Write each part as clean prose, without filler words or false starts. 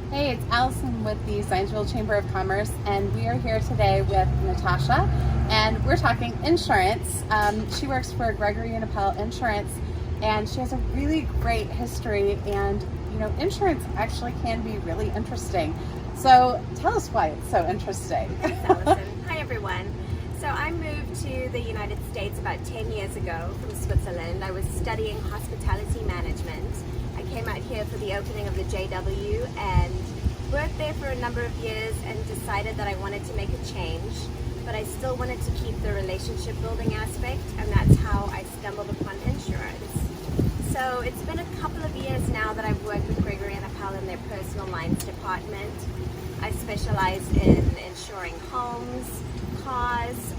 Hey, it's Allison with the Zionsville Chamber of Commerce, and we are here today with Natasha, and we're talking insurance. She works for Gregory and Appel Insurance, and she has a really great history, and insurance actually can be really interesting. So tell us why it's so interesting. Thanks, Allison. Hi, everyone. So I moved to the United States about 10 years ago from Switzerland. I was studying hospitality management. I came out here for the opening of the JW and worked there for a number of years and decided that I wanted to make a change, but I still wanted to keep the relationship building aspect, and that's how I stumbled upon insurance. So it's been a couple of years now that I've worked with Gregory and Appel in their personal lines department. I specialize in insuring homes, cars,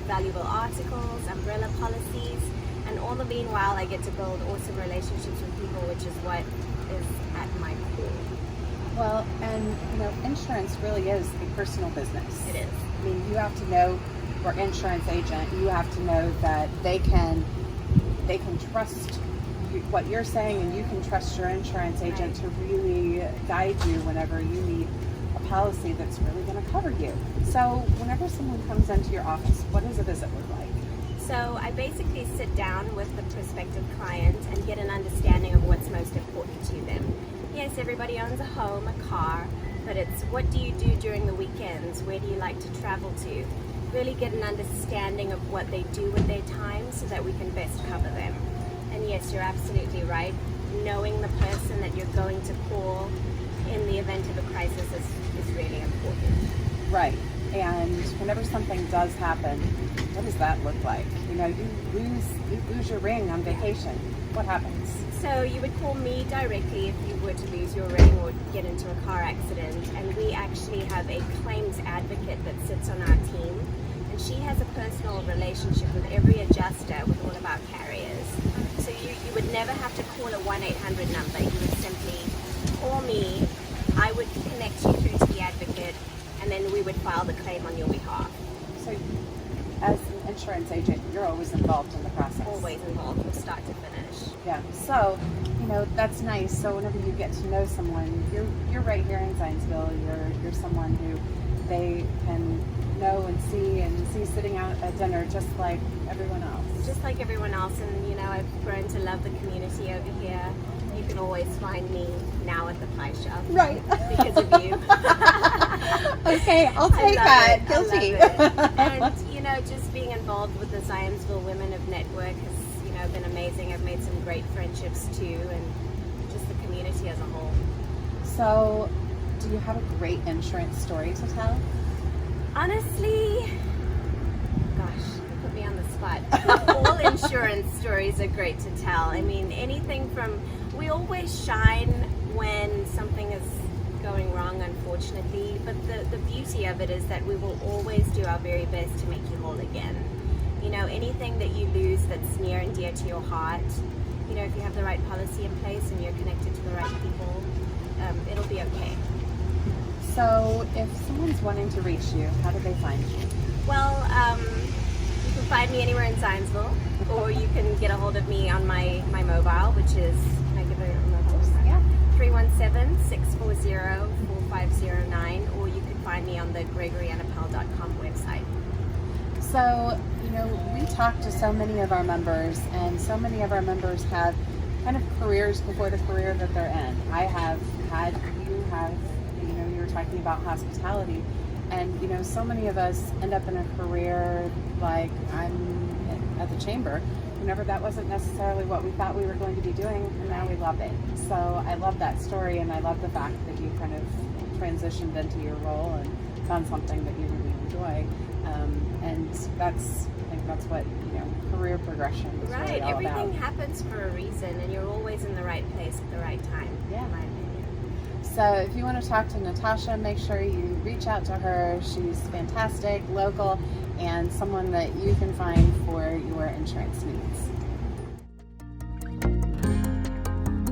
valuable articles, umbrella policies, and all the meanwhile I get to build awesome relationships with people, which is what is at my core. Well, and insurance really is a personal business. It is. I mean, you have to know your insurance agent. You have to know that they can trust what you're saying, and you can trust your insurance agent to really guide you whenever you need a policy that's really going to cover you. So whenever someone comes into your office, what does a visit look like? So I basically sit down with the prospective client and get an understanding of what's most important to them. Yes, everybody owns a home, a car, but it's what do you do during the weekends? Where do you like to travel to? Really get an understanding of what they do with their time so that we can best cover them. And yes, you're absolutely right. Knowing the person that you're going to call in the event of a crisis is really important. Right. And whenever something does happen, what does that look like? You lose your ring on vacation. What happens? So you would call me directly if you were to lose your ring or get into a car accident, and we actually have a claims advocate that sits on our team, and she has a personal relationship with every adjuster with all of our carriers. So you would never have to call a 1-800 number. You would simply call me, I would connect you through to the advocate, and then we would file the claim on your behalf. So as an insurance agent, you're always involved in the process. Always involved from start to finish. Yeah. So, that's nice. So whenever you get to know someone, you're right here in Zionsville. You're someone who they can know and see sitting out at dinner just like everyone else. Just like everyone else, and I've grown to love the community over here. You can always find me now at the pie shop. Right. Because of you. Okay, I'll take that. It. Guilty. I love it. And just being involved with the Zionsville Women of Network has been amazing. I've made some great friendships too, and just the community as a whole. So, do you have a great insurance story to tell? Honestly, gosh, you put me on the spot. All insurance stories are great to tell. I mean, anything from, we always shine when something is going wrong, unfortunately, but the beauty of it is that we will always do our very best to make you whole again. Anything that you lose that's near and dear to your heart, if you have the right policy in place and you're connected to the right people, it'll be okay. So if someone's wanting to reach you, how do they find you? Well, you can find me anywhere in Zionsville, or you can get a hold of me on my mobile, which is, can I give a mobile? Yeah. 317-640-4509, or you can find me on the GregoryandAppel.com website. So, we talk to so many of our members, and so many of our members have kind of careers before the career that they're in. I have had, you have, you were talking about hospitality, and, so many of us end up in a career like I'm at the chamber. Whenever that wasn't necessarily what we thought we were going to be doing, and now we love it. So I love that story, and I love the fact that you kind of transitioned into your role and found something that you really enjoy. And I think that's what, career progression is right. really all Everything about. happens for a reason, and you're always in the right place at the right time, Yeah. in my opinion. So if you want to talk to Natasha, make sure you reach out to her. She's fantastic, local, and someone that you can find for your insurance needs.